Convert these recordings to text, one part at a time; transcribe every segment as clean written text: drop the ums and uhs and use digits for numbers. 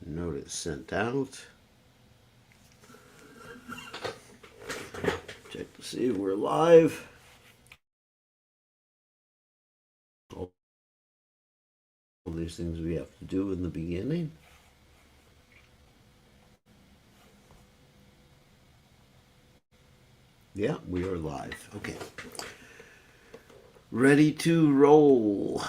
Notice sent out. Check to see if we're live. All these things we have to do in the beginning. Yeah, we are live. Okay. Ready to roll.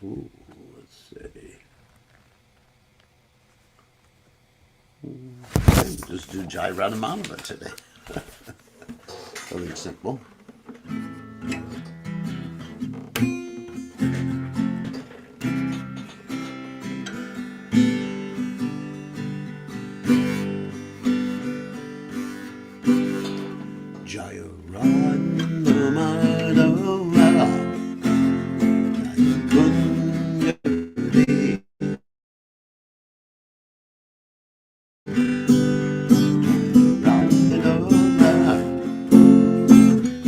Ooh, let's see. Just do Jai Radhamanava today. Something simple. Jaya Radhamanava.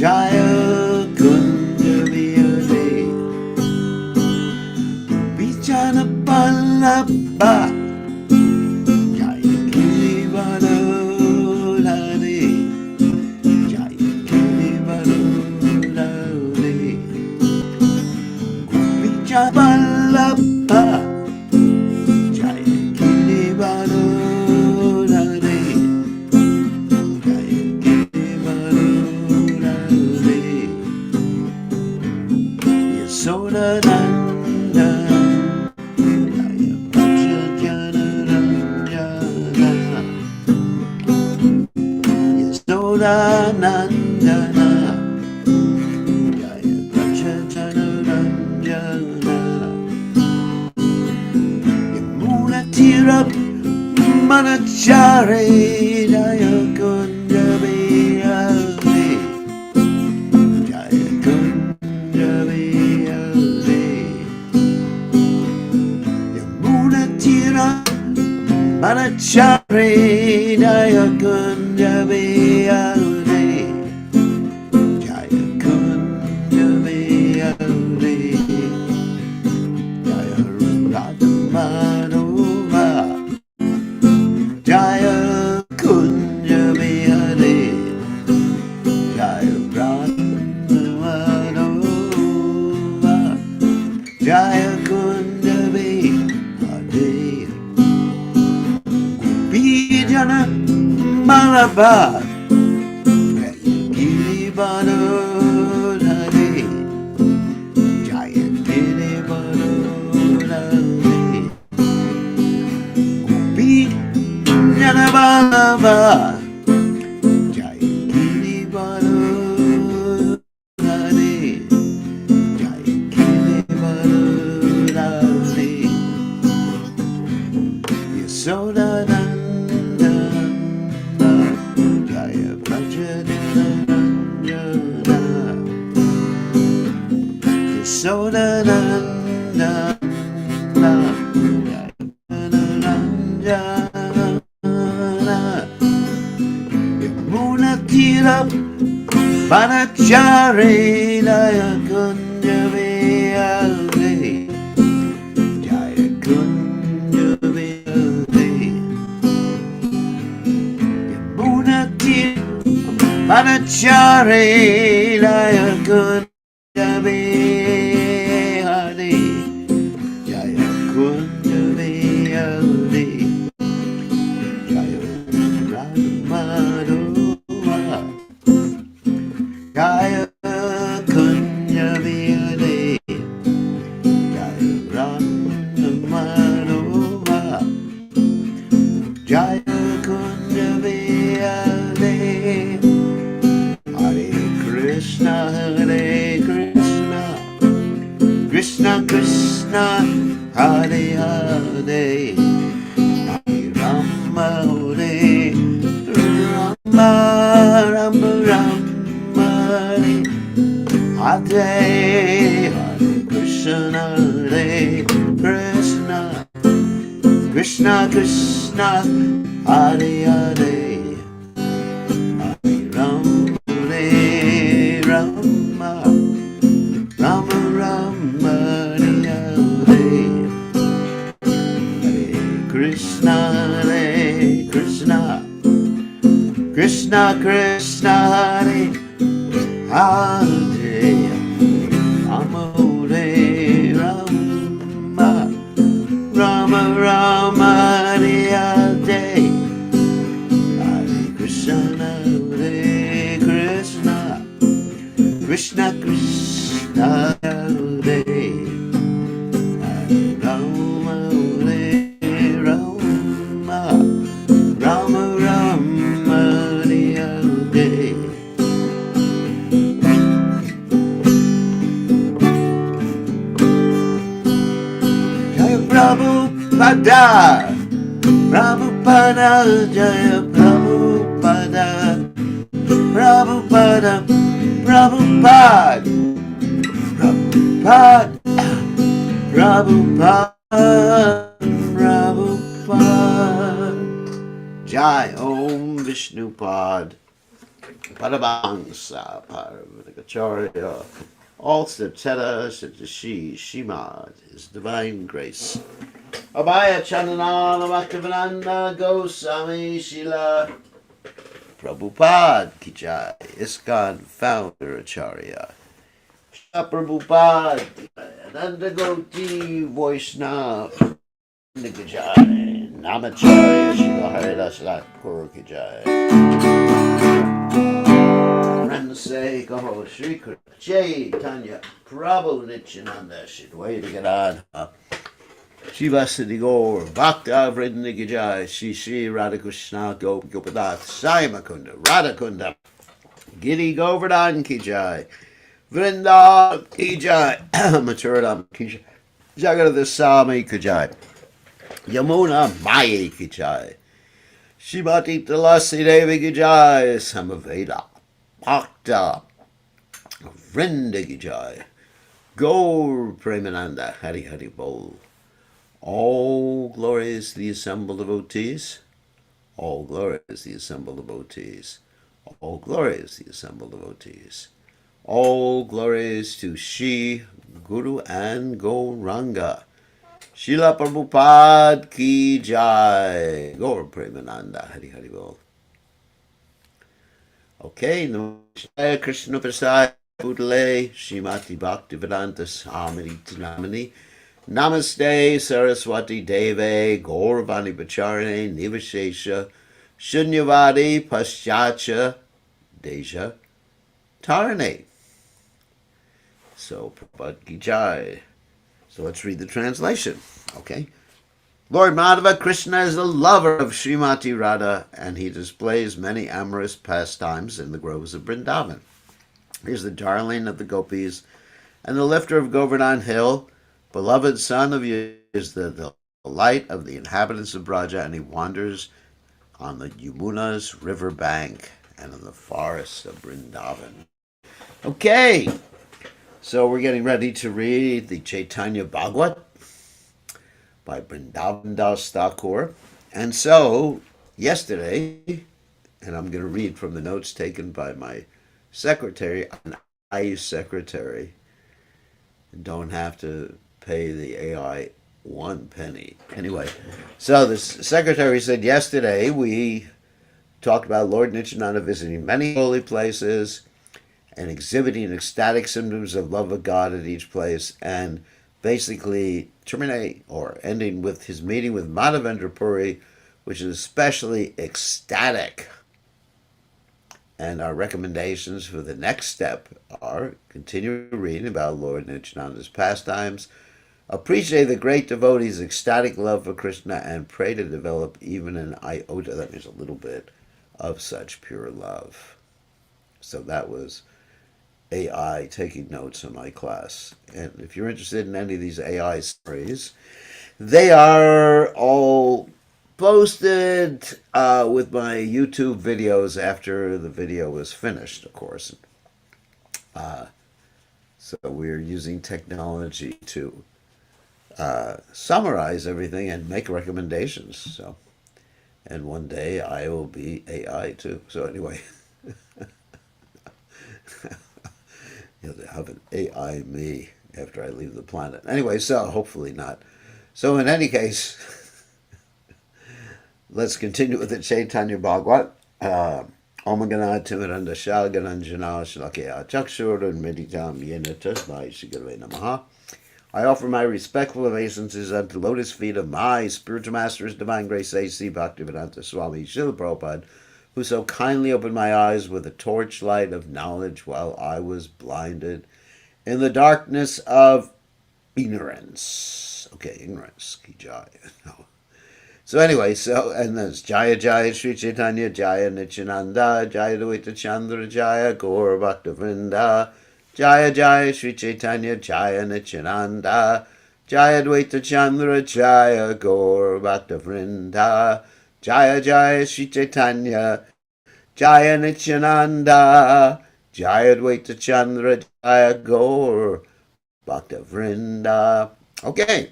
Jaya Kunja Viyade Vichana Palapa Jaya Kilivalolade Jaya Kilivalolade Vichana Palapa Jaya Kilivalolade Soda Nanda Jaya Bhajanaranja Soda Nandana Jaya Bhajanaranja Yamuna Tirap Manachare Jaya Kunja Viyade Jaya Kunja Viyade Yamuna Tira Manachare Jaya Kunja Viyade Jaya Kunja Viyade Jaya Radhamanava Jaya Kunja Viyade Jaya Radhamanava Jaya Kunja Viyade Gopijana Malabar Girivaradhare Jaya Girivaradhare Gopijana Malabar Jaya Girivaradhare Jaya Girivaradhare Yasoda Nanda Jaya Bhajanaranja Yasoda Nanda Jaya Bhajanaranja Yamuna Tira Banachare Jaya Kunja Viyade Jaya Kunja Viyade Yamuna Tira Banachare Jaya Kunja Viyade Jaya Kunja Viyade Jaya Radhamanava Jaya Kunja Viyade Jaya Radhamanava Jaya Kunja Viyade Hare Krishna Krishna Krishna, Hare Hare, Hare Rama, Hare Rama, Rama Rama, Hare Hare Krishna, Hare Krishna, Krishna Krishna, Hare Hare, Hare Rama, Hare Rama, Rama Rama, Hare Hare Krishna, Hare Krishna, Krishna Krishna, Hare Hare, Rama Hare Rama, Rama Rama, Hare Hare, Hare Krishna, Hare Krishna, Krishna Krishna, Hare Hare Rama, Hare Rama, Rama Rama, Hare Hare. Jaya Prabhupada, Prabhupada, Jaya Prabhupada, Prabhupada, Prabhupada, Prabhupada, Prabhupada, Prabhupada. Jai Om Vishnupad, Paramahansa, Paramahansa, all Sateta, Satashi, Shimad, His Divine Grace. Abhaya Chandanana Bhaktivedanta Goswami Shila Prabhupada Ki Jai, ISKCON Founder Acharya. Prabhupada, Ananda Goti Vaishnava Ki Jai, Namacharya Shila Haridas Thakur Ki Jai. Say, Kaho Shri Chaitanya Prabhu Nityananda Shidway to get on. Shiva Siddhigor Bhakta Vrinda Jai Shri Shri Radhakrishna Gopadath Sai Makunda Radhakunda Giri Govardhan Ki Jai Vrinda Ki Jai Maturadam Ki Jai Jagadha Sami Ki Jai Yamuna Maya Ki Jai Shrimati Tulasi Devi Ki Jai Samaveda Bhakta Vrinda Ki Jai Gaur Premananda Hari Hari Bol. All glories to the assembled devotees. All glories to the assembled devotees. All glories to the assembled devotees. All glories to Shri Guru and Gauranga. Srila Prabhupada Ki Jai. Gaur Premananda Hari Hari Bol. Okay, Namaste Krishna Prasad Budale Srimati Bhaktivedanta Samariti Namani. Namaste Saraswati Deve Gauravani Bacharane Nivashesha Shunyavadi Paschatya Deja Tarane. So Prabhupada Ki Jai. So let's read the translation. Okay. Lord Madhava Krishna is the lover of Srimati Radha, and he displays many amorous pastimes in the groves of Vrindavan. He is the darling of the gopis and the lifter of Govardhan Hill. Beloved son of you is the delight of the inhabitants of Braja, and he wanders on the Yamuna's river bank and in the forests of Vrindavan. Okay, so we're getting ready to read the Caitanya Bhagavat by Vrindavan Das Thakur. And so, yesterday, and I'm going to read from the notes taken by my secretary, an AI secretary, and don't have to pay the AI 1 penny. Anyway, so the secretary said yesterday we talked about Lord Nityananda visiting many holy places and exhibiting ecstatic symptoms of love of God at each place, and basically terminate or ending with his meeting with Madhavendra Puri, which is especially ecstatic. And our recommendations for the next step are continue reading about Lord Nityananda's pastimes, appreciate the great devotee's ecstatic love for Krishna, and pray to develop even an iota, that means a little bit, of such pure love. So that was AI taking notes in my class. And if you're interested in any of these AI stories, they are all posted with my YouTube videos after the video was finished, of course. So we're using technology to summarize everything and make recommendations. So, and one day I will be AI too. So anyway, you'll have an AI me after I leave the planet. Anyway, so hopefully not. So in any case, let's continue with the Chaitanya Bhagavat. Om Gana Timiranda Shalagananjana Shalakya Chakshur Meditam Yena Tasmai Shigarve Namaha. I offer my respectful obeisances unto the lotus feet of my spiritual master, His Divine Grace A.C. Bhaktivedanta Swami Srila Prabhupada, who so kindly opened my eyes with a torchlight of knowledge while I was blinded in the darkness of ignorance. Okay, ignorance. Ki jai. No. So anyway, and there's Jaya Jaya Sri Chaitanya, Jaya Nityananda, Jaya Dvaita Chandra, Jaya Gaur Bhakta Vrinda, Jaya Jaya Sri Chaitanya, Jaya Nityananda, Jaya Dvaita Chandra, Jaya Gaur Bhakta Vrinda, Jaya Jaya Sri Chaitanya, Jaya Nityananda, Jaya Dvaita Chandra, Jaya Gaur Bhakta Vrinda. Okay,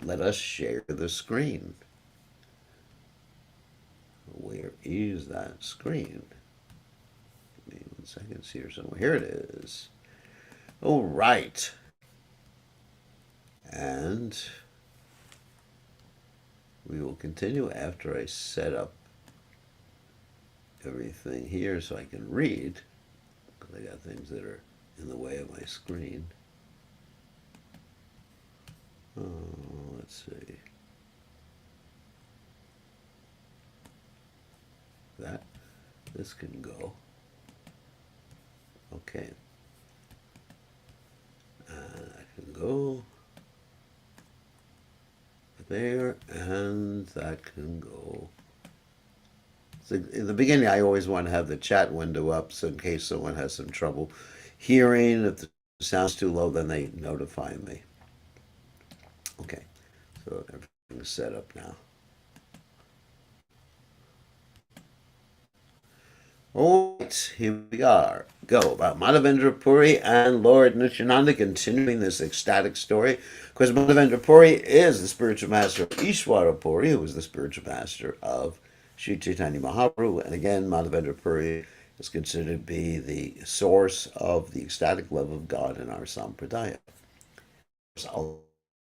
let us share the screen. Where is that screen? Give me 1 second. It's here somewhere. Here it is. All right. And we will continue after I set up everything here so I can read, because I got things that are in the way of my screen. Let's see. This can go. Okay. That can go there, and that can go. So in the beginning, I always want to have the chat window up, so in case someone has some trouble hearing, if the sound's too low, then they notify me. Okay, so everything's set up now. All right, here we are. Go about Madhavendra Puri and Lord Nityananda, continuing this ecstatic story. Of course, Madhavendra Puri is the spiritual master of Ishwara Puri, who was the spiritual master of Sri Chaitanya Mahaprabhu. And again, Madhavendra Puri is considered to be the source of the ecstatic love of God in our sampradaya.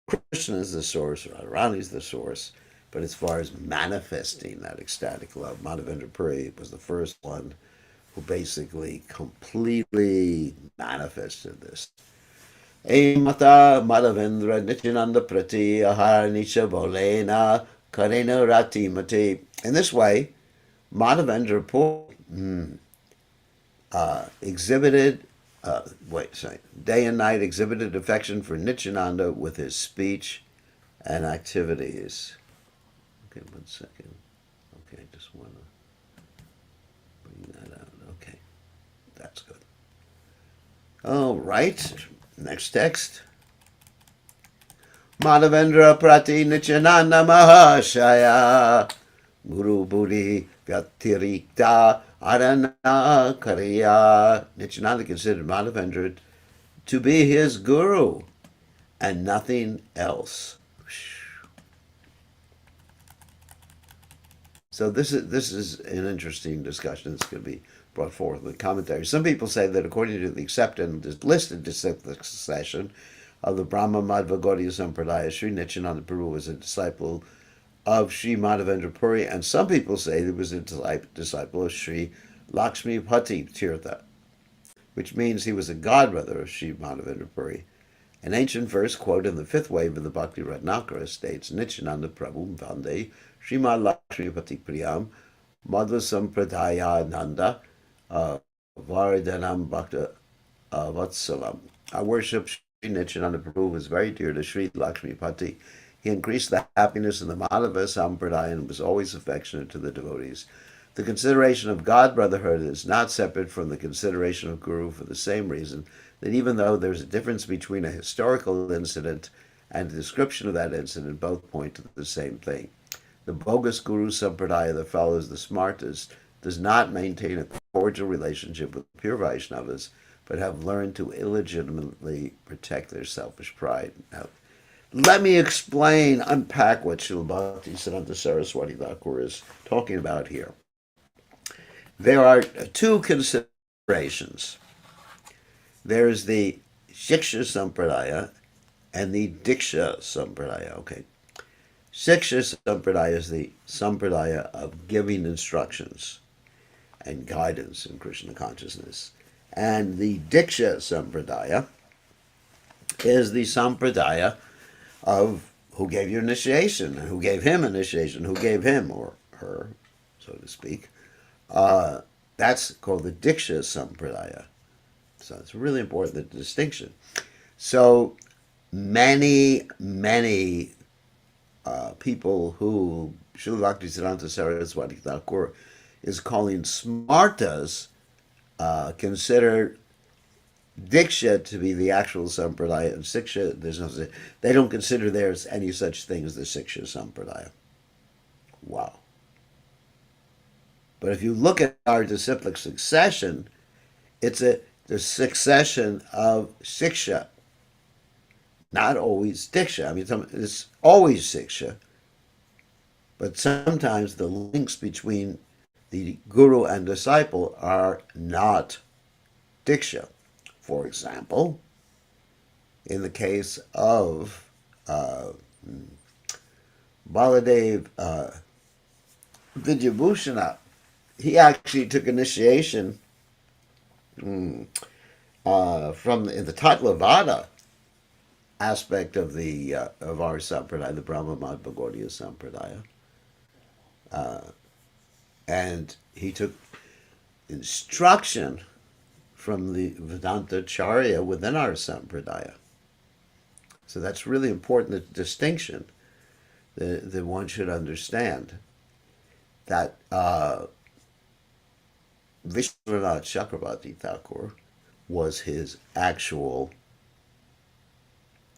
Krishna is the source, Radharani is the source, but as far as manifesting that ecstatic love, Madhavendra Puri was the first one who basically completely manifested this. Mata Madhavendra Nityananda Prati Aharanisha Bolena Karena Rati Mati. In this way, Madhavendra Puri exhibited, day and night exhibited affection for Nityananda with his speech and activities. Okay, 1 second. Okay, I just want to bring that out. Okay, that's good. All right, next text. Madhavendra Prati Nityananda Mahashaya Guru Budi Vyatirikta Arana Kariya. Nityananda considered Madhavendra to be his guru and nothing else. So this is an interesting discussion that's going to be brought forth in the commentary. Some people say that according to the accepted listed succession of the Brahma Madhva Gaudiya Sampradaya, Sri Nityananda Prabhu was a disciple of Sri Madhavendra Puri, and some people say he was a disciple of Sri Lakshmi Pati Tirtha, which means he was a godbrother of Sri Madhavendra Puri. An ancient verse quoted in the fifth wave of the Bhakti Ratnakara states, Nityananda Prabhu Vande Srimad Lakshmi Pati Priyam Madhva Sampradaya Nanda Vardhanam Bhakta Vatsalam. I worship Sri Nityananda Prabhu, who was very dear to Sri Lakshmi Pati. He increased the happiness in the Madhava Sampradaya and was always affectionate to the devotees. The consideration of God brotherhood is not separate from the consideration of Guru for the same reason that even though there's a difference between a historical incident and a description of that incident, both point to the same thing. The bogus Guru Sampradaya that follows the Smartas does not maintain a cordial relationship with pure Vaishnavas, but have learned to illegitimately protect their selfish pride. Now, let me explain, unpack what Srila Bhaktisiddhanta Saraswati Thakur is talking about here. There are two considerations. There's the shiksha sampradaya and the diksha sampradaya. Okay, shiksha sampradaya is the sampradaya of giving instructions and guidance in Krishna consciousness, and the diksha sampradaya is the sampradaya of who gave you initiation, and who gave him initiation, who gave him or her, so to speak. That's called the diksha sampradaya. So it's really important, the distinction. So many people who Srila Bhaktisiddhanta Saraswati Thakur is calling smartas consider diksha to be the actual sampradaya, and shiksha, they don't consider there's any such thing as the shiksha sampradaya. Wow. But if you look at our disciplic succession, it's the succession of shiksha, not always diksha. I mean, it's always shiksha, but sometimes the links between the guru and disciple are not diksha. For example, in the case of Baladev Vidyabhushana, he actually took initiation from in the Tattvavada aspect of the of our sampradaya, the Brahma Mad Gaudiya sampradaya, and he took instruction from the Vedanta Charya within our sampradaya. So that's really important, the distinction that one should understand. That Vishwanath Chakravarti Thakur was his actual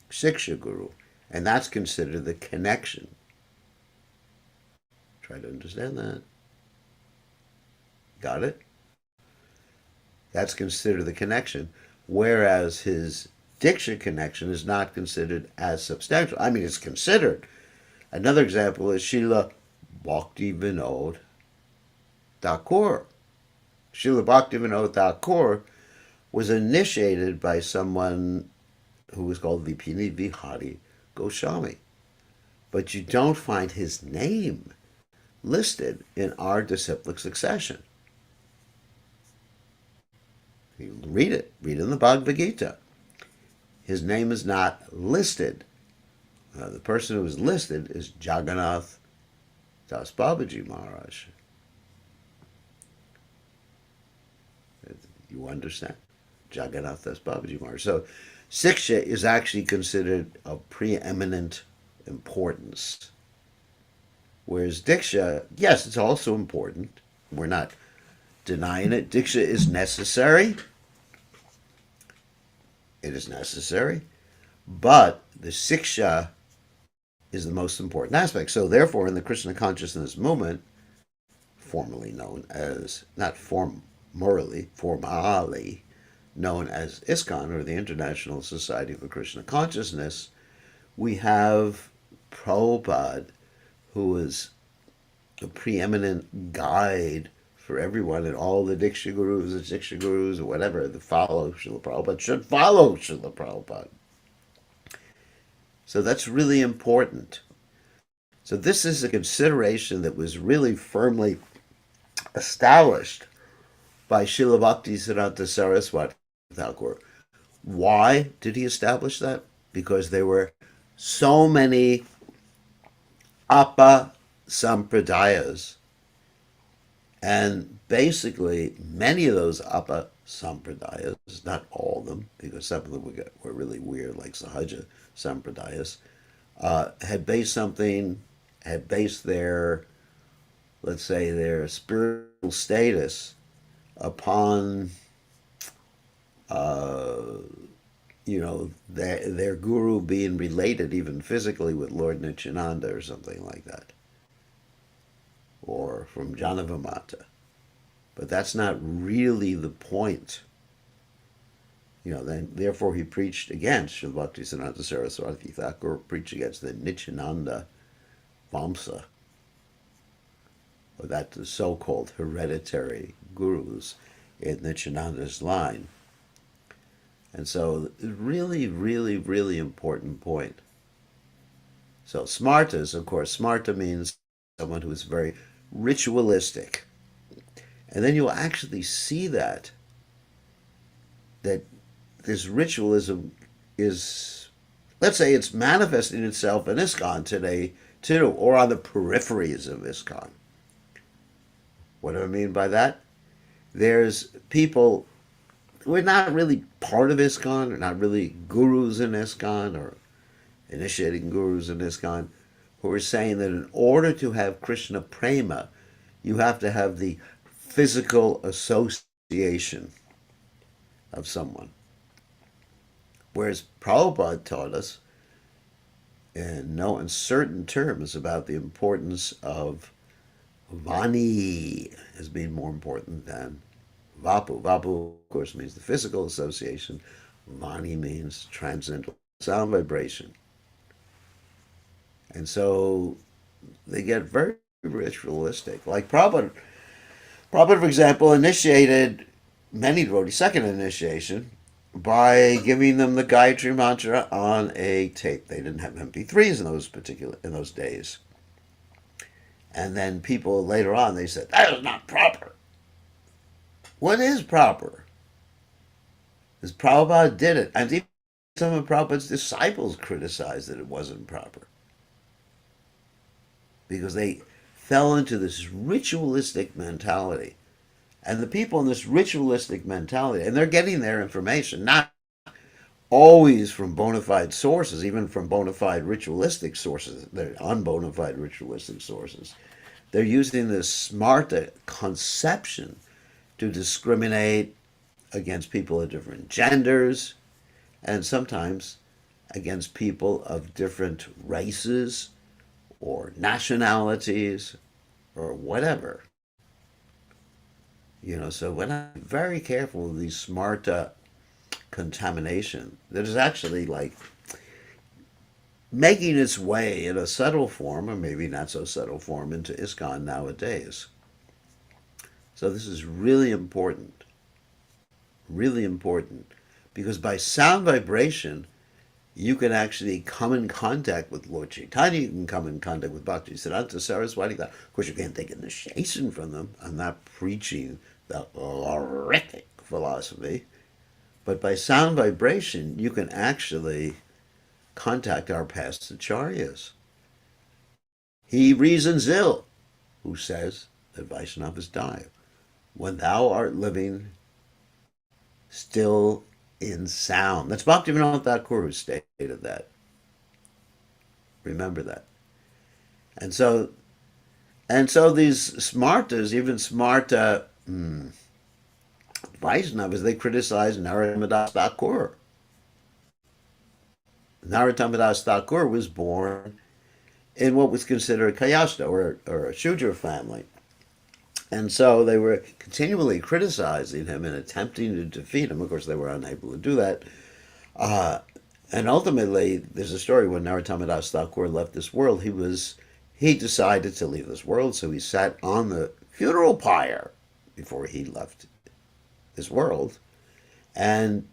shiksha guru, and that's considered the connection. Try to understand that. Got it? That's considered the connection, whereas his diksha connection is not considered as substantial. I mean, it's considered. Another example is Srila Bhakti Vinod Thakur. Srila Bhakti Vinod Thakur was initiated by someone who was called Vipini Vihari Goswami. But you don't find his name listed in our disciplic succession. You read it in the Bhagavad Gita. His name is not listed. The person who is listed is Jagannath Das Babaji Maharaj. You understand? Jagannath Das Babaji Maharaj. So shiksha is actually considered of preeminent importance. Whereas diksha, yes, it's also important. We're not denying it. Diksha is necessary. It is necessary. But the shiksha is the most important aspect. So therefore, in the Krishna consciousness movement, formerly known as, not formally known as ISKCON, or the International Society for Krishna Consciousness, we have Prabhupada, who is a preeminent guide for everyone, and all the diksha gurus and shiksha gurus or whatever that follow Srila Prabhupada should follow Srila Prabhupada. So that's really important. So this is a consideration that was really firmly established by Srila Bhaktisiddhanta Saraswati Thakur. Why did he establish that? Because there were so many apa sampradayas, and basically many of those apa sampradayas, not all of them, because some of them were really weird, like Sahaja sampradayas, had based their let's say, their spiritual status upon, uh, their guru being related even physically with Lord Nityananda or something like that, or from Janavamata. But that's not really the point. Then therefore he preached against Srila Bhaktisiddhanta Saraswati Thakur, preached against the Nityananda Vamsa, or that the so-called hereditary gurus in Nityananda's line. And so, really, really, really important point. So, smartas, of course, smarta means someone who is very ritualistic. And then you'll actually see that this ritualism is, let's say, it's manifesting itself in ISKCON today, too, or on the peripheries of ISKCON. What do I mean by that? There's people who are not really part of ISKCON, or not really gurus in ISKCON, or initiating gurus in ISKCON, who are saying that in order to have Krishna prema, you have to have the physical association of someone. Whereas Prabhupada taught us in no uncertain terms about the importance of Vani as being more important than Vapu. Vapu, of course, means the physical association. Vani means transcendental sound vibration. And so they get very ritualistic. Like Prabhupada, for example, initiated many devotees, second initiation, by giving them the Gayatri mantra on a tape. They didn't have MP3s in those days. And then people later on, they said, that is not proper. What is proper? Because Prabhupada did it. And even some of Prabhupada's disciples criticized that it wasn't proper. Because they fell into this ritualistic mentality. And the people in this ritualistic mentality, and they're getting their information, not always from bona fide sources, even from bona fide ritualistic sources. They're unbona fide ritualistic sources. They're using this smarta conception to discriminate against people of different genders, and sometimes against people of different races or nationalities or whatever. So when I'm very careful of these smarta contamination that is actually like making its way in a subtle form, or maybe not so subtle form, into ISKCON nowadays. So this is really important, because by sound vibration, you can actually come in contact with Lord Chaitanya, you can come in contact with Bhaktisiddhanta Saraswati. Of course, you can't take initiation from them. I'm not preaching the Loritic philosophy. But by sound vibration, you can actually contact our past acharyas. He reasons ill who says that Vaishnavas die, when thou art living still in sound. That's Bhaktivinoda Thakur who stated that. Remember that. And so these smartas, even smarta Vaishnavas, they criticize Narottam Das Thakur. Narottam Das Thakur was born in what was considered a Kayasta, or a Shudra family. And so they were continually criticizing him and attempting to defeat him. Of course, they were unable to do that. And ultimately, there's a story when Narottam Das Thakur left this world. He decided to leave this world, so he sat on the funeral pyre before he left this world. And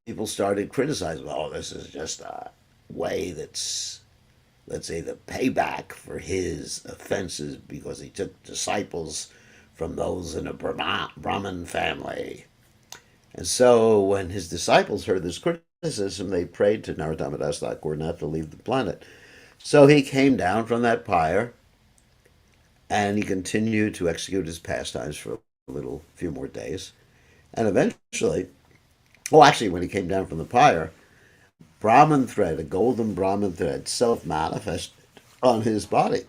people started criticizing, oh, this is just a way that's, let's say, the payback for his offenses because he took disciples from those in a Brahmin family. And so when his disciples heard this criticism, they prayed to Narottam Das Thakur not to leave the planet. So he came down from that pyre, and he continued to execute his pastimes for a few more days. And eventually, when he came down from the pyre, Brahman thread, a golden Brahman thread, self-manifested on his body.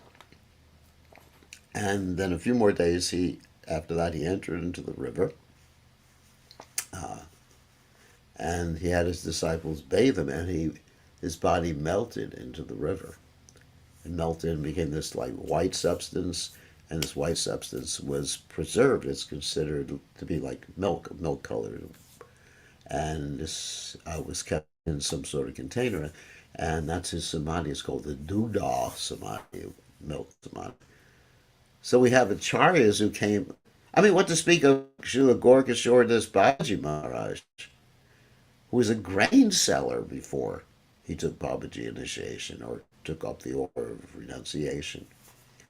And then a few more days, after that, he entered into the river, and he had his disciples bathe him, and his body melted into the river. It melted and became this like white substance, and this white substance was preserved. It's considered to be like milk colored, and this was kept in some sort of container, and that's his samadhi. It's called the Dudha Samadhi, milk samadhi. So we have acharyas who came. I mean, what to speak of Srila Gorkishore Das Babaji Maharaj, who was a grain seller before he took Babaji initiation or took up the order of renunciation.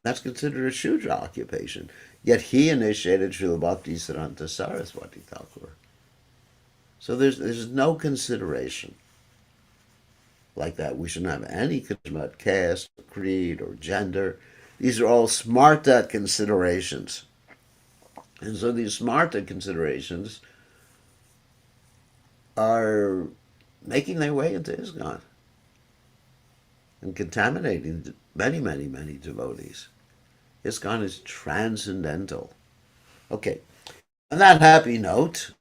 That's considered a Shudra occupation. Yet he initiated Srila Bhakti Siddhanta Saraswati Thakur. So there's no consideration like that. We shouldn't have any consideration about caste, or creed, or gender. These are all smarta considerations. And so these smarta considerations are making their way into ISKCON and contaminating many, many, many devotees. ISKCON is transcendental. Okay, on that happy note,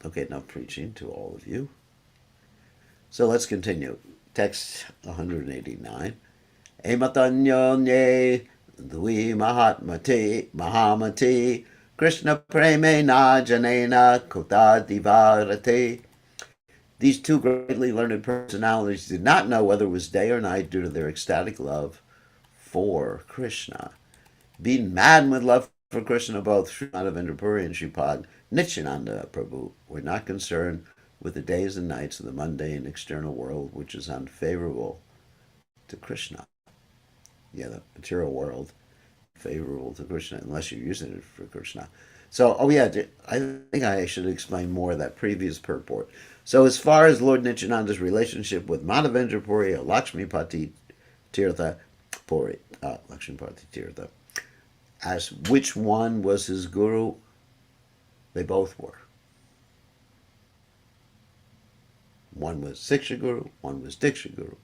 okay, enough preaching to all of you. So let's continue. Text 189. Ematanyonye dvi mahamati Krishna premena janena kota divarate. These two greatly learned personalities did not know whether it was day or night due to their ecstatic love for Krishna. Being mad with love for Krishna, both Srimad Puri and Sripad Nityananda Prabhu were not concerned with the days and nights of the mundane external world, which is unfavorable to Krishna. Yeah, the material world, favorable to Krishna, unless you're using it for Krishna. So, I think I should explain more of that previous purport. So, as far as Lord Nityananda's relationship with Madhavendra Puri or Lakshmipati Tirtha Puri, Lakshmipati Tirtha, as which one was his guru, they both were. One was Shiksha Guru, one was Diksha Guru.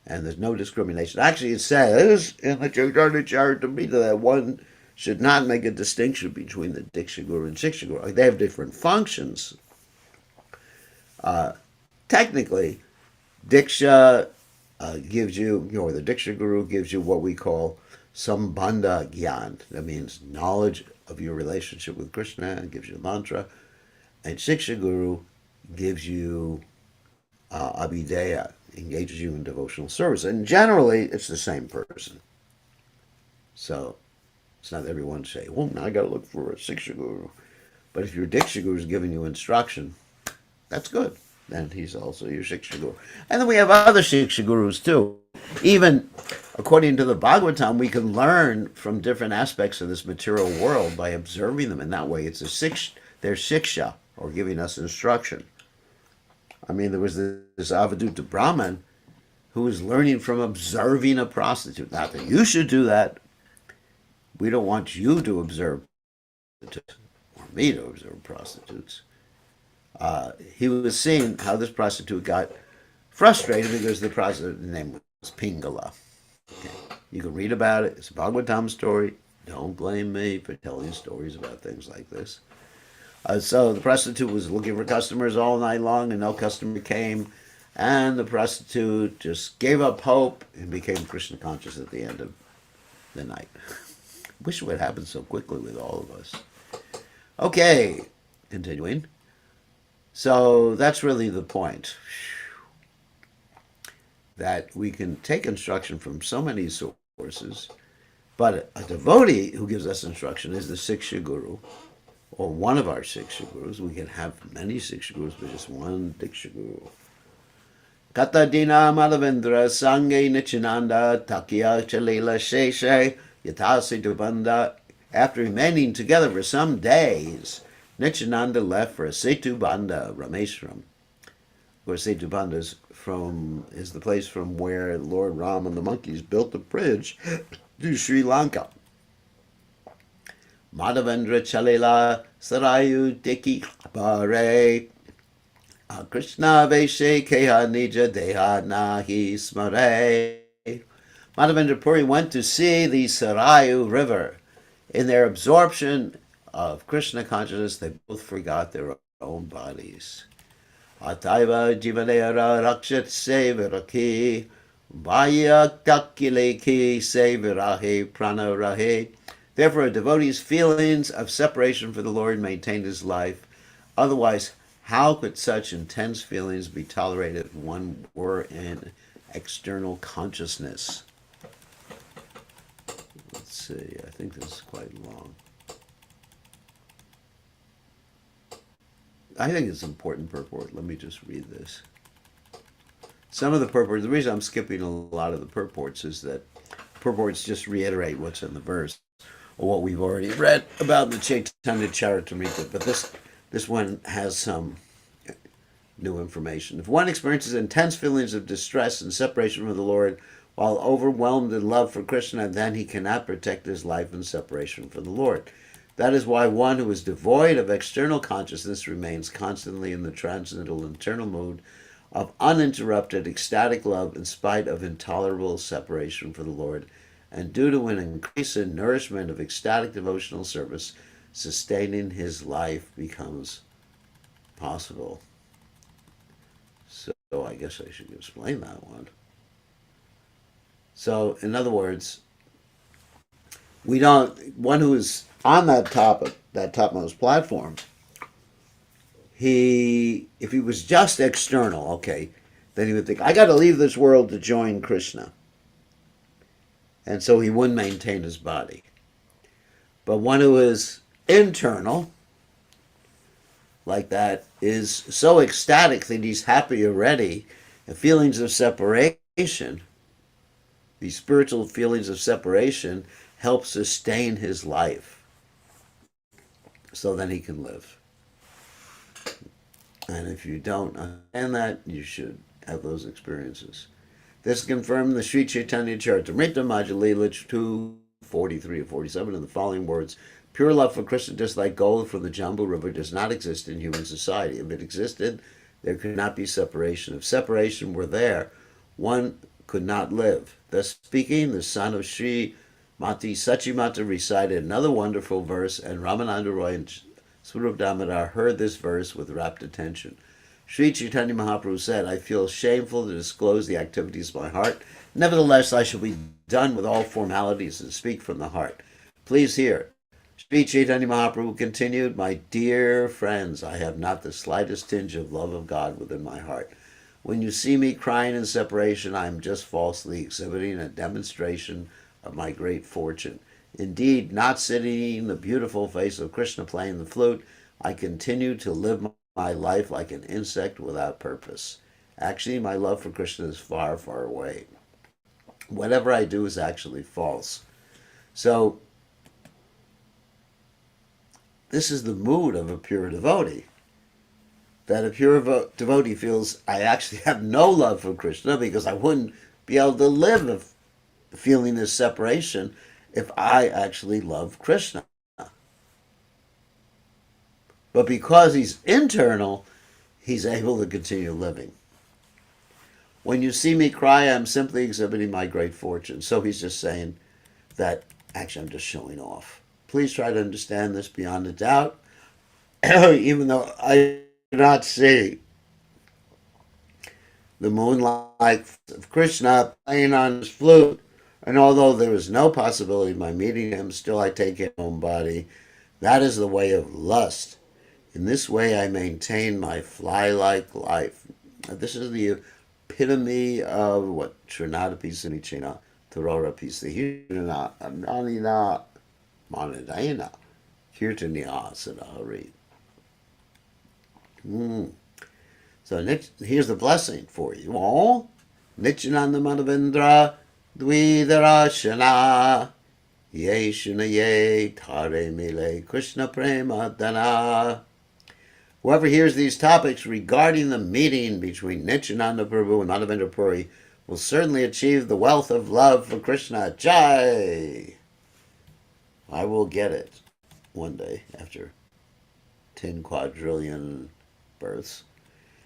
And there's no discrimination. Actually, it says in the Chaitanya Charitamrita that one should not make a distinction between the Diksha Guru and Shiksha Guru. They have different functions. Technically, Diksha gives you, or the Diksha Guru gives you what we call sambandha gyan. That means knowledge of your relationship with Krishna and gives you a mantra. And Shiksha Guru gives you abhideya, engages you in devotional service. And generally, it's the same person. So it's not everyone say, well, now I got to look for a Shiksha Guru. But if your Diksha Guru is giving you instruction, that's good. Then he's also your Shiksha Guru. And then we have other Shiksha Gurus too. Even according to the Bhagavatam, we can learn from different aspects of this material world by observing them. In that way, it's their shiksha, or giving us instruction. I mean, there was this Avaduta Brahmin who was learning from observing a prostitute. Not that you should do that. We don't want you to observe prostitutes, or me to observe prostitutes. He was seeing how this prostitute got frustrated because the prostitute's name was Pingala. Okay. You can read about it. It's a Bhagavatam story. Don't blame me for telling stories about things like this. So the prostitute was looking for customers all night long, and no customer came. And the prostitute just gave up hope and became Krishna conscious at the end of the night. Wish it would happen so quickly with all of us. Okay, continuing. So that's really the point. That we can take instruction from so many sources, but a devotee who gives us instruction is the Shiksha Guru, or one of our Shiksha Gurus. We can have many Shiksha Gurus, but just one Diksha Guru. Katadina Madhavendra Sange Nityananda Takya Chalila Sheshe Yatasi Dubanda. After remaining together for some days, Nityananda left for a Setubanda, Rameshwaram, where Setubanda is the place from where Lord Ram and the monkeys built the bridge to Sri Lanka. Madhavendra Chalila Sarayu Diki Bare Krishna Veshe Keha Nija Deha Nahi Smare Madhavendra Puri went to see the Sarayu River. In their absorption of Krishna consciousness, they both forgot their own bodies. Ataiva jivanera rakshat se viraki, vaya takileki se virahe prana rahe. Therefore, a devotee's feelings of separation from the Lord maintained his life. Otherwise, how could such intense feelings be tolerated if one were in external consciousness? Let's see, I think this is quite long. I think it's important purport. Let me just read this. Some of the purports, the reason I'm skipping a lot of the purports is that purports just reiterate what's in the verse or what we've already read about the Chaitanya Charitamrita. But this one has some new information. If one experiences intense feelings of distress and separation from the Lord while overwhelmed in love for Krishna, then he cannot protect his life in separation from the Lord. That is why one who is devoid of external consciousness remains constantly in the transcendental internal mood of uninterrupted ecstatic love in spite of intolerable separation from the Lord, and due to an increase in nourishment of ecstatic devotional service, sustaining his life becomes possible. So I guess I should explain that one. So, in other words, one who is on that topmost platform, if he was just external, okay, then he would think, I got to leave this world to join Krishna. And so he wouldn't maintain his body. But one who is internal, like that, is so ecstatic that he's happy already, and feelings of separation, these spiritual feelings of separation, help sustain his life. So then he can live. And if you don't understand that, you should have those experiences. This is confirmed in the Sri Chaitanya Charitamrita, Madhya 2:43 or 47, in the following words: pure love for Krishna, just like gold from the Jambu River, does not exist in human society. If it existed, there could not be separation. If separation were there, one could not live. Thus speaking, the son of Sri Mati Sachimata recited another wonderful verse, and Ramananda Roy and Swarup Damodar heard this verse with rapt attention. Sri Chaitanya Mahaprabhu said, I feel shameful to disclose the activities of my heart. Nevertheless, I shall be done with all formalities and speak from the heart. Please hear. Sri Chaitanya Mahaprabhu continued, my dear friends, I have not the slightest tinge of love of God within my heart. When you see me crying in separation, I am just falsely exhibiting a demonstration of my great fortune. Indeed, not seeing the beautiful face of Krishna playing the flute, I continue to live my life like an insect without purpose. Actually, my love for Krishna is far, far away. Whatever I do is actually false. So, this is the mood of a pure devotee. That a pure devotee feels, I actually have no love for Krishna because I wouldn't be able to live feeling this separation if I actually love Krishna. But because he's internal, he's able to continue living. When you see me cry, I'm simply exhibiting my great fortune. So he's just saying that, actually, I'm just showing off. Please try to understand this beyond a doubt. Even though I do not see the moonlight of Krishna playing on his flute, and although there is no possibility of my meeting him, still I take his own body. That is the way of lust. In this way I maintain my fly-like life. Now, this is the epitome of what Trinata Pisanichina, Tarora Pisahirana, Ananina, Manadayana, Kirtaniya Sadahari. So here's the blessing for you all. Nityananda Madhavendra Dvidarashana Ye Shunaye Tare Mile Krishna Prema Dana. Whoever hears these topics regarding the meeting between Nityananda Prabhu and Madhavendra Puri will certainly achieve the wealth of love for Krishna. Jai! I will get it one day after 10 quadrillion births.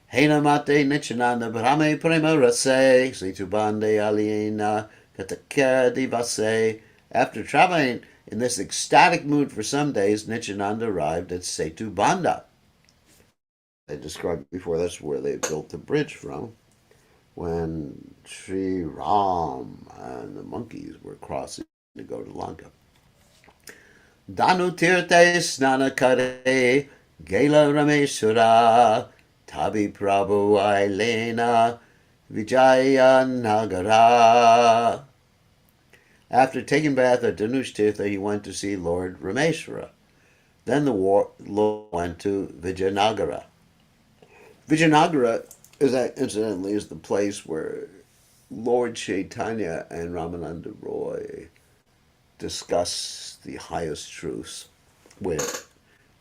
Hena mate Nityananda Brahme Prema Rase Situbande Aliena Katakya Divase. After traveling in this ecstatic mood for some days, Nityananda arrived at Setu Banda. I described before, that's where they built the bridge from when Sri Ram and the monkeys were crossing to go to Lanka. Danu Tirte Snana Kare Gela Rameshwara Tabi Prabhu Ailena Vijaya Nagara. After taking bath at Danush Tirtha, he went to see Lord Rameshwara. Then the Lord went to Vijayanagara. Vijayanagara incidentally is the place where Lord Chaitanya and Ramananda Roy discuss the highest truths, where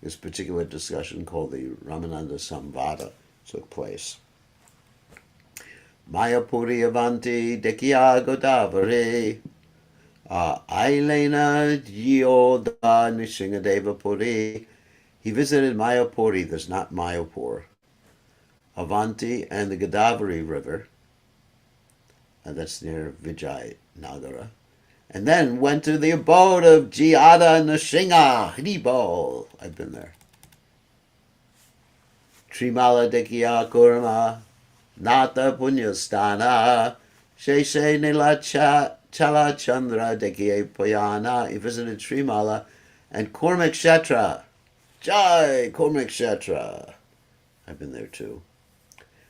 this particular discussion called the Ramananda Samvada took place. Mayapuri Avanti Dekya Godavari Ailena Yoda Nishingadeva Puri. He visited Mayapuri, there's not Mayapur, Avanti, and the Godavari River, and that's near Vijayanagara, and then went to the abode of Jiyada Nrsinga. Haribol. I've been there. Trimala Dekya Kurma Nata Punyastana Sheshe Nilacha Chala Chandra Dekye Payana. He visited Trimala and Kurmak Kshetra. Jai Kurmak Kshetra. I've been there too.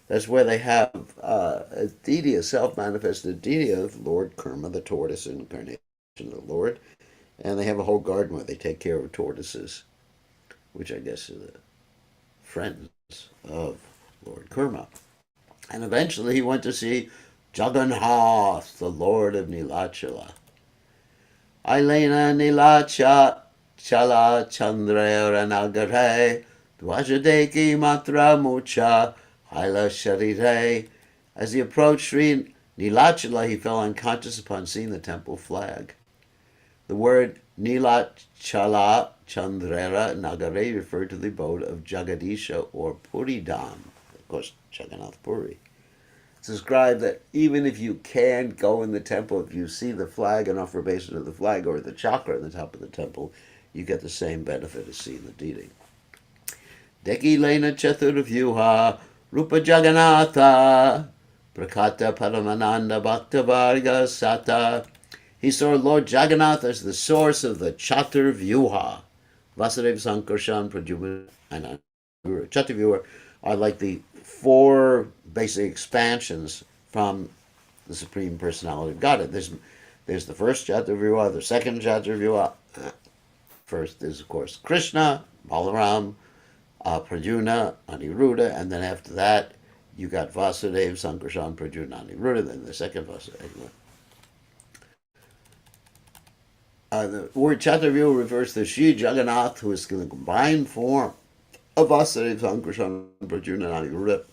That's where they have a deity, a self-manifested deity of Lord Kurma, the tortoise incarnation of the Lord. And they have a whole garden where they take care of tortoises, which I guess are the friends of Lord Kurma. And eventually he went to see Jagannatha, the Lord of Nilachala. Ailena Nilacha Chala Chandra Nagare Dwajadeki Matra Mucha Haila Sharire. As he approached Sri Nilachala, he fell unconscious upon seeing the temple flag. The word Nilachala Chandrera Nagare referred to the abode of Jagadisha or Puri Dham, of course, Jagannath Puri. It's described that even if you can't go in the temple, if you see the flag and offer obeisance to the flag or the chakra on the top of the temple, you get the same benefit as seeing the deity. Deki Lena Chaturvyuha Rupa Jagannatha Prakata Paramananda Bhaktavarga Sata. He saw Lord Jagannatha as the source of the Chaturvyuha. Vasudeva Sankarshan Pradyumna and Guru. Chaturvyuha are like the four basic expansions from the Supreme Personality of Godhead. There's the first Chaturvyuha, the second Chaturvyuha. First is, of course, Krishna, Balaram, Pradyumna, Aniruddha, and then after that, you got Vasudeva, Sankarshan, Pradyumna, Aniruddha, then the second Vasudeva. The word Chaturvyuha refers to Sri Jagannath, who is the combined form of Vasudeva, Sankarshan, Pradyumna, Aniruddha.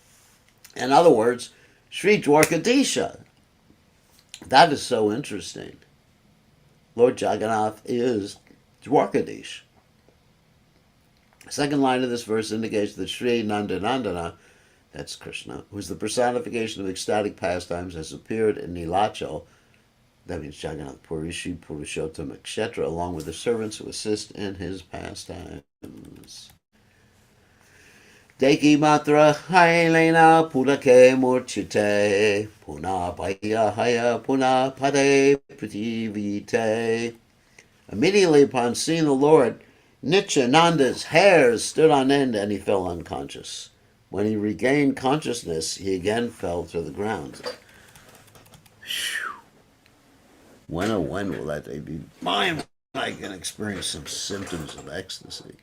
In other words, Sri Dwarkadisha. That is so interesting. Lord Jagannath is Dwarkadish. The second line of this verse indicates that Sri Nandanandana, that's Krishna, who is the personification of ecstatic pastimes, has appeared in Nilachal, that means Jagannath Puri, Sri Purushottam, etc., along with the servants who assist in his pastimes. Deki matra hailena purake murchite, puna paya haya puna pade prativite. Immediately upon seeing the Lord, Nityananda's hairs stood on end and he fell unconscious. When he regained consciousness, he again fell to the ground. When oh when will that day be mine? I can experience some symptoms of ecstasy.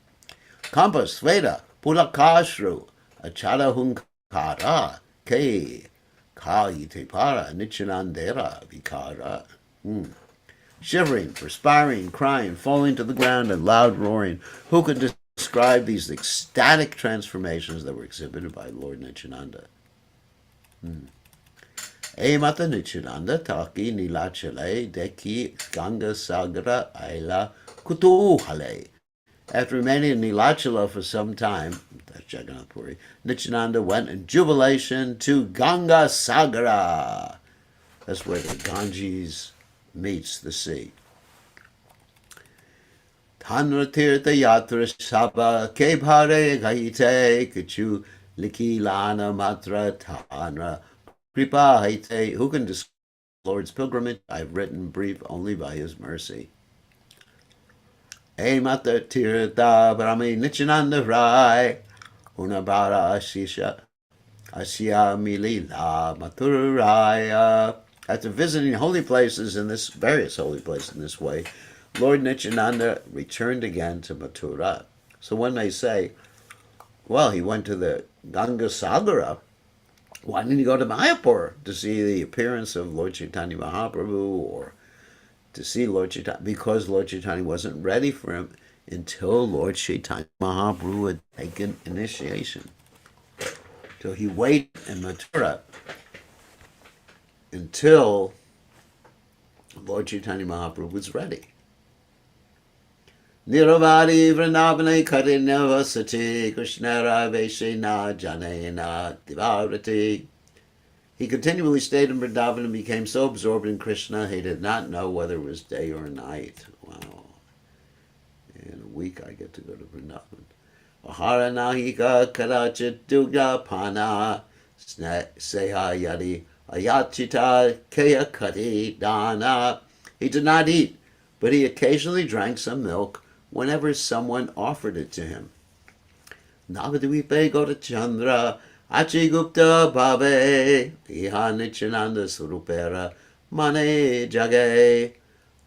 Kampas Sveda Pulakashru Achara Hunkara Ke Kayite Para Nityanandera Vikara. Shivering, perspiring, crying, falling to the ground, and loud roaring. Who could describe these ecstatic transformations that were exhibited by Lord Nityananda? Mata Nityananda Taki Nilachale Deki Ganga Sagra Aila Kutuhale. After remaining in Nilachala for some time, that's Jagannath Puri, Nityananda went in jubilation to Ganga Sagra. That's where the Ganges meets the sea. Tanra tirtha yatra saba ke bhare gaite kachu likilana matra tanra kripa haite. Who can describe the Lord's pilgrimage? I've written brief only by his mercy. E mata tirtha brahmi Nityananda rai unabara asisha asya milila maturaya. After visiting holy places in this various holy places in this way, Lord Nityananda returned again to Mathura. So one may say, well, he went to the Ganga Sagara. Why didn't he go to Mayapur to see the appearance of Lord Chaitanya Mahaprabhu or to see Lord Chaitanya? Because Lord Chaitanya wasn't ready for him until Lord Chaitanya Mahaprabhu had taken initiation. So he waited in Mathura until Lord Chaitanya Mahaprabhu was ready. Niravadi Vrindavane Karinavasati Krishnara Vaishena Janena Divarati. He continually stayed in Vrindavan and became so absorbed in Krishna he did not know whether it was day or night. Wow. In a week I get to go to Vrindavan. Ahara Nahika Karachit Dugya Pana Seha Yadi Ayachita Kaya Kati Dana. He did not eat, but he occasionally drank some milk whenever someone offered it to him. Navadvipe Gaurachandra Achigupta Bhave Iha Nityananda Surupera Mane Jage.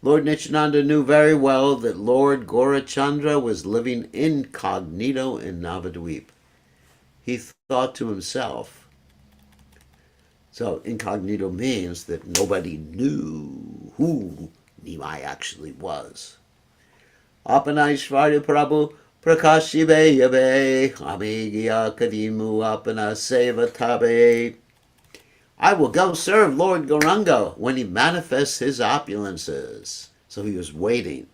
Lord Nityananda knew very well that Lord Gaurachandra was living incognito in Navadvip. He thought to himself, so incognito means that nobody knew who Nimai actually was. Apanaishvarya Prabhu Prakashive Yabe Amigya Kadimu Apana Seva Tabe. I will go serve Lord Gauranga when he manifests his opulences. So he was waiting.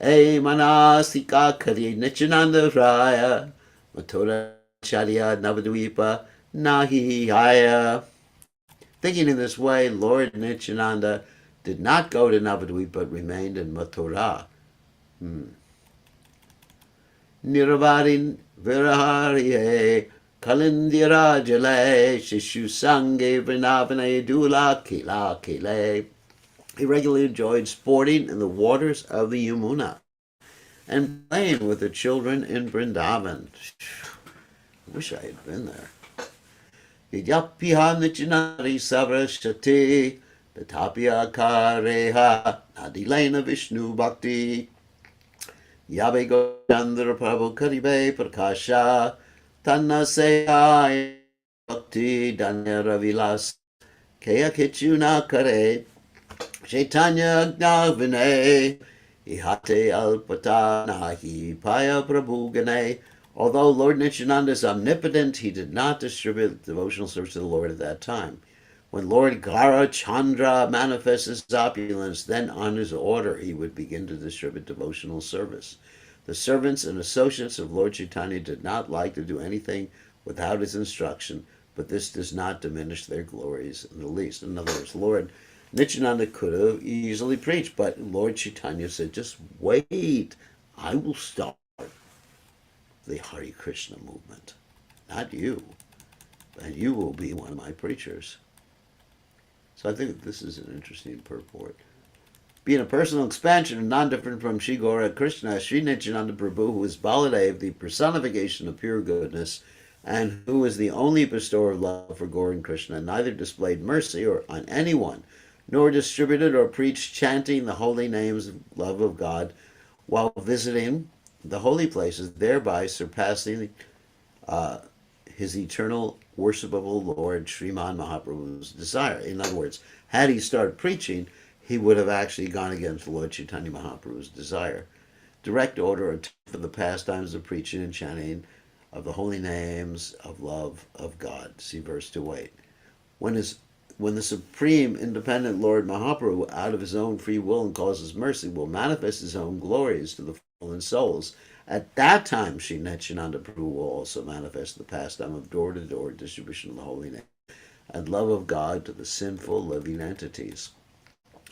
E Manasika Kadi Nityananda Raya Mathura Charya Navadvipa Nahi Haya. Thinking in this way, Lord Nityananda did not go to Navadvip but remained in Mathura. Nirvadin Virahariye Kalindira Jale Shishu Sange Vrinavane Dula Kila Kile. He regularly enjoyed sporting in the waters of the Yamuna and playing with the children in Vrindavan. I wish I had been there. Vidyapiha Nityanari Savrashati Tatapya Kareha Nadilena Vishnu Bhakti Yabe Gochandra Prabhu Karibe Prakasha Tanna Seya Bhakti Danya Vilas Kaya Kichuna Kare Chaitanya Gnavine Ihate Alpata Nahi Paya Prabhu Gane. Although Lord Nityananda is omnipotent, he did not distribute devotional service to the Lord at that time. When Lord Gaurachandra manifests his opulence, then on his order he would begin to distribute devotional service. The servants and associates of Lord Chaitanya did not like to do anything without his instruction, but this does not diminish their glories in the least. In other words, Lord Nityananda could have easily preached, but Lord Chaitanya said, just wait, I will start the Hare Krishna movement, not you, and you will be one of my preachers. So I think this is an interesting purport. Being a personal expansion and non-different from Sri Gaura Krishna, Sri Nityananda Prabhu, who is Baladev, the personification of pure goodness, and who is the only bestower of love for Gaura and Krishna, neither displayed mercy or on anyone, nor distributed or preached chanting the holy names of love of God while visiting the holy places, thereby surpassing his eternal worshipable Lord Sriman Mahaprabhu's desire. In other words, had he started preaching, he would have actually gone against Lord Chaitanya Mahaprabhu's desire. Direct order for the pastimes of preaching and chanting of the holy names of love of God. See verse 2:8. When the supreme independent Lord Mahaprabhu, out of his own free will and causes mercy, will manifest his own glories to the fallen souls, at that time Sri Nityananda Prabhu will also manifest the pastime of door-to-door distribution of the holy name and love of God to the sinful living entities.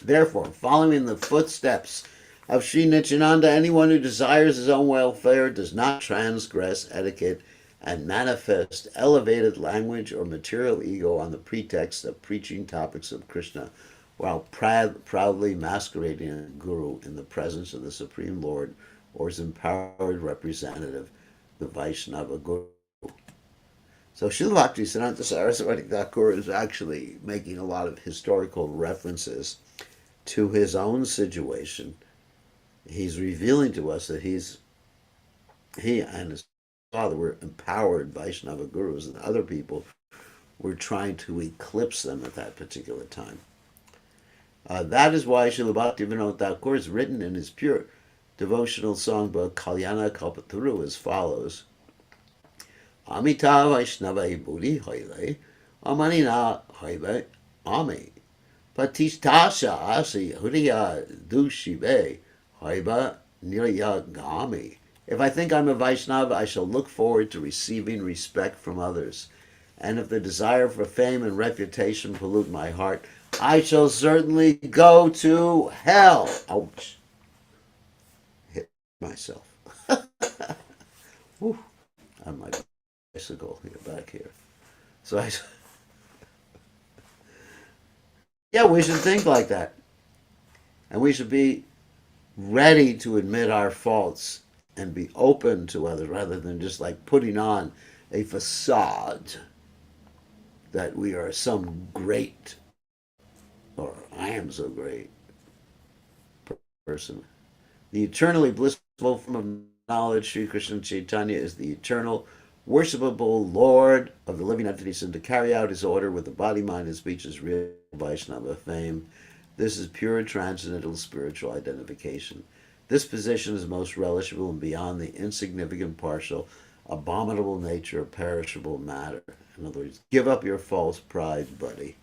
Therefore, following the footsteps of Sri Nityananda, anyone who desires his own welfare does not transgress etiquette and manifest elevated language or material ego on the pretext of preaching topics of Krishna, while proudly masquerading as a guru in the presence of the Supreme Lord or his empowered representative, the Vaishnava Guru. So Srila Bhaktisiddhanta Saraswati Thakur is actually making a lot of historical references to his own situation. He's revealing to us that he and his father were empowered Vaishnava gurus, and other people were trying to eclipse them at that particular time. That is why Srila Bhaktivinoda Thakur is written in his pure devotional songbook Kalyana Kalpataru as follows: Amita Vaishnava Buri Hoile, Amanina Hoile Ami, Patistasha Asi Huriya Dushibe, Hoiba Nirya Gami. If I think I'm a Vaishnava, I shall look forward to receiving respect from others. And if the desire for fame and reputation pollute my heart, I shall certainly go to hell. Ouch. Hit myself. Whew. On my bicycle here, back here. So yeah, we should think like that. And we should be ready to admit our faults and be open to others rather than just like putting on a facade that we are some great, or I am so great person. The eternally blissful form of knowledge, Sri Krishna Chaitanya, is the eternal, worshipable Lord of the living entities, and to carry out his order with the body, mind, and speech is real Vaishnava fame. This is pure transcendental spiritual identification. This position is most relishable and beyond the insignificant, partial, abominable nature of perishable matter. In other words, give up your false pride, buddy.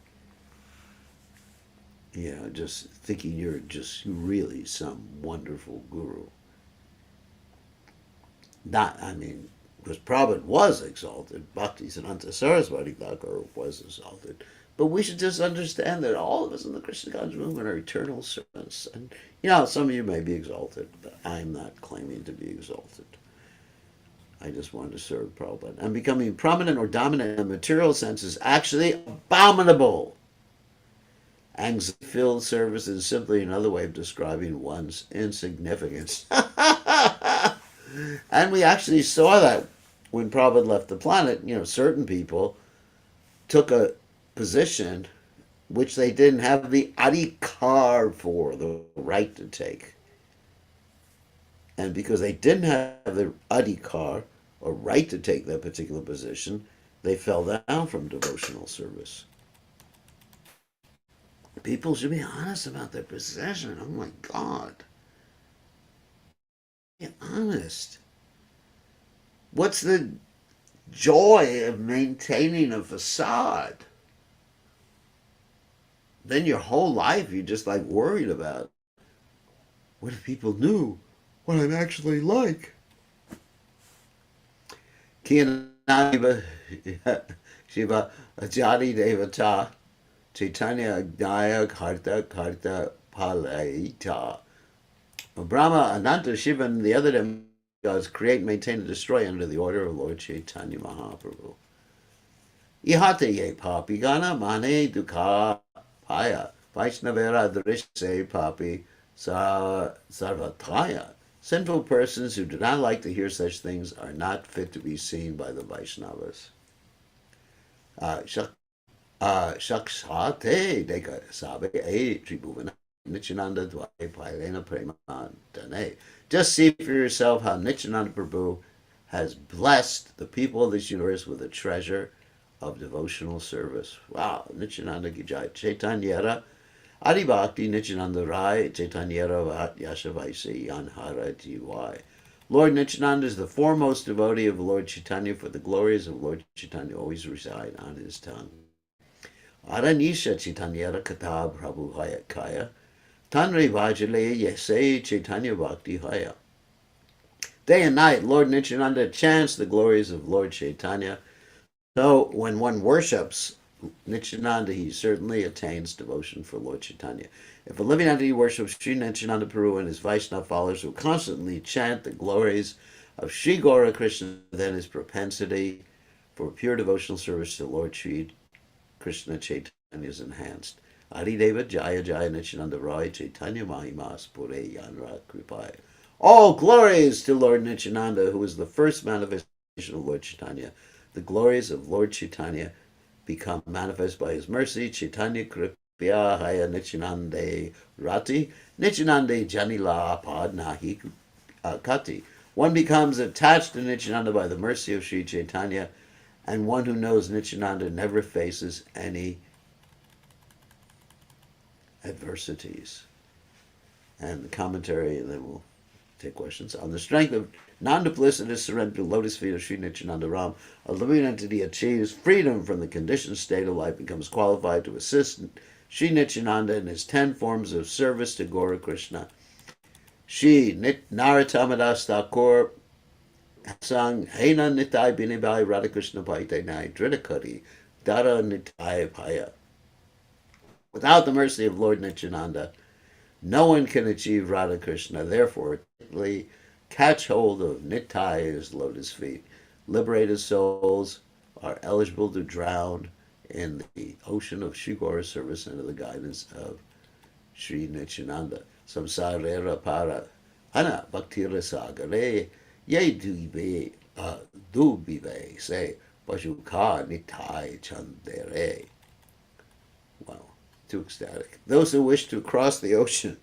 You know, just thinking you're just really some wonderful guru. Because Prabhupada was exalted, Bhaktisiddhanta Saraswati Thakur was exalted, but we should just understand that all of us in the Krishna conscious movement are eternal servants. And, some of you may be exalted, but I'm not claiming to be exalted. I just want to serve Prabhupada. And becoming prominent or dominant in the material sense is actually abominable. Anxiety-filled service is simply another way of describing one's insignificance. And we actually saw that when Prabhupada left the planet. Certain people took a position which they didn't have the adhikar for, the right to take. And because they didn't have the adhikar, or right to take that particular position, they fell down from devotional service. People should be honest about their position. Oh my God. Be honest. What's the joy of maintaining a facade? Then your whole life you're just like worried about, what if people knew what I'm actually like? Kiyananiva Shiva Ajadi Devata Chaitanya Agdaya Karta Karta Palaita. Brahma, Ananta, Shiva, and the other demigods create, maintain, and destroy under the order of Lord Chaitanya Mahaprabhu. Ihate ye papi gana mane dukha paya Vaishnavera drishe papi sarvataya. Sinful persons who do not like to hear such things are not fit to be seen by the Vaishnavas. Shakshate deka sabe e tribhuvana Nityananda dvai pailena prema dane. Just see for yourself how Nityananda Prabhu has blessed the people of this universe with a treasure of devotional service. Wow, Nityananda Gijai Chaitanyara Adi Bhakti Nityananda Rai Chaitanyara Yashavaisi Yanhara T.Y. Lord Nityananda is the foremost devotee of Lord Chaitanya, for the glories of Lord Chaitanya always reside on his tongue. Aranisha Chaitanyara Kata Prabhu Hayakaya Tanri Vajale Yese Chaitanya Bhakti Haya. Day and night, Lord Nityananda chants the glories of Lord Chaitanya. So when one worships Nityananda, he certainly attains devotion for Lord Chaitanya. If a living entity worships Sri Nityananda Prabhu and his Vaishnava followers who constantly chant the glories of Sri Gora Krishna, then his propensity for pure devotional service to Lord Sri Krishna Chaitanya is enhanced. Adideva Jaya Jaya Nityananda Roy Chaitanya Mahimas Pure Yanra Kripai. All glories to Lord Nityananda, who is the first manifestation of Lord Chaitanya. The glories of Lord Chaitanya become manifest by his mercy. Chaitanya Kripya Haya Nityanande Rati Nityanande Janila Padnahi Kati. One becomes attached to Nityananda by the mercy of Sri Chaitanya, and one who knows Nityananda never faces any adversities. And the commentary, and then we'll take questions. On the strength of non-duplicitous surrender to lotus feet of Sri Nityananda Ram, a living entity achieves freedom from the conditioned state of life, becomes qualified to assist Sri Nityananda in his 10 forms of service to Gaura Krishna. Sri Narottamadas Thakur sang Hena Nitai Binibai Radhakrishna Paite Nai Dridakari Dara Nitai Paya. Without the mercy of Lord Nityananda, no one can achieve Radha Krishna. Therefore, catch hold of Nitai's lotus feet. Liberated souls are eligible to drown in the ocean of Shigora service under the guidance of Sri Nityananda. Samsarera para ana bhaktira sagare ye dubive say Bashuka Nitai Chandere. Wow, too ecstatic. Those who wish to cross the ocean,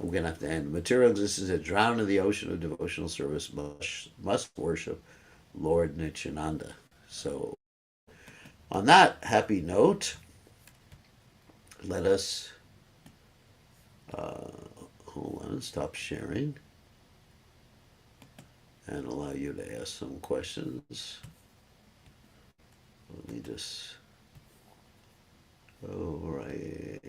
I'm going to have to end. Material existence that drown in the ocean of devotional service must worship Lord Nityananda. So, on that happy note, let us hold on, stop sharing, and allow you to ask some questions. Let me just. All right.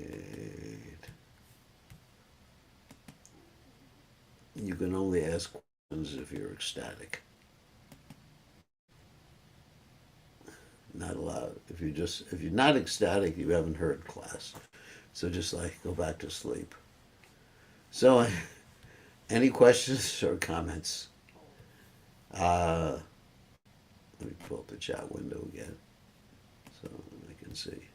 You can only ask questions if you're ecstatic. Not allowed. If you're not ecstatic, you haven't heard class. So just like go back to sleep. So, any questions or comments? Let me pull up the chat window again so I can see.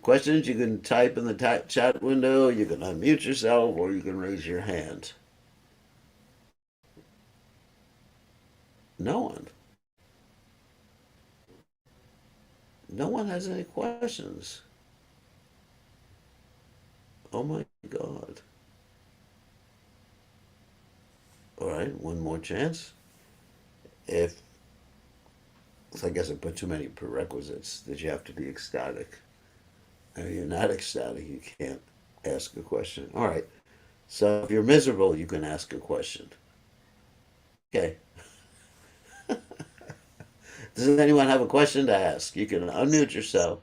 Questions you can type in the chat window, you can unmute yourself, or you can raise your hand. No one. No one has any questions. Oh my God. All right, one more chance. If I guess I put too many prerequisites that you have to be ecstatic. And if you're not ecstatic, you can't ask a question. All right. So if you're miserable, you can ask a question. Okay. Does anyone have a question to ask? You can unmute yourself.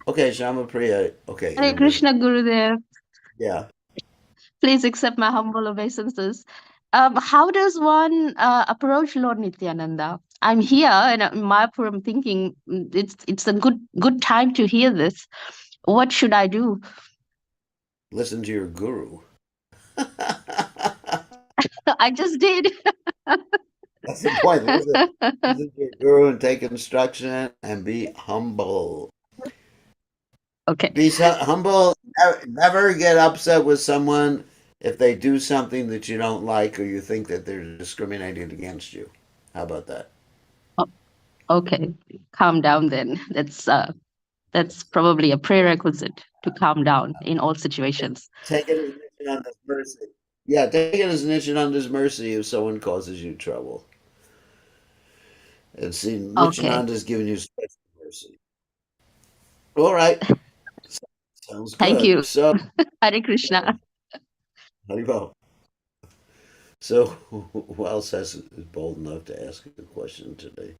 Okay, Shama Priya. Okay, Hare you're miserable. Krishna Gurudev. Yeah. Please accept my humble obeisances. How does one approach Lord Nityananda? I'm here and in Mayapur. I'm thinking it's a good time to hear this. What should I do? Listen to your guru. I just did. That's the point. Listen to your guru and take instruction and be humble. Okay. Be humble. Never get upset with someone if they do something that you don't like or you think that they're discriminating against you. How about that? O- Okay. Calm down then. That's probably a prerequisite to calm down in all situations. Take it as Nityananda's mercy. Yeah, take it as Nityananda's mercy if someone causes you trouble. And see, Okay. Nityananda's giving you special mercy. All right. Sounds Thank good. you. So, Hare Krishna. Haribol. So, who else is bold enough to ask a question today?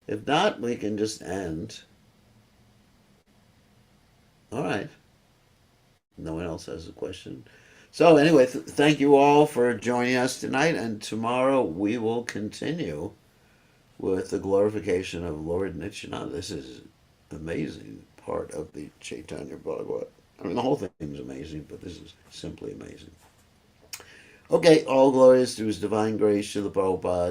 If not, we can just end. All right. No one else has a question. So, anyway, thank you all for joining us tonight. And tomorrow we will continue with the glorification of Lord Nityananda. This is amazing part of the Chaitanya Bhagavat. I mean, the whole thing is amazing, but this is simply amazing. Okay, all glories to His Divine Grace, Srila Prabhupada.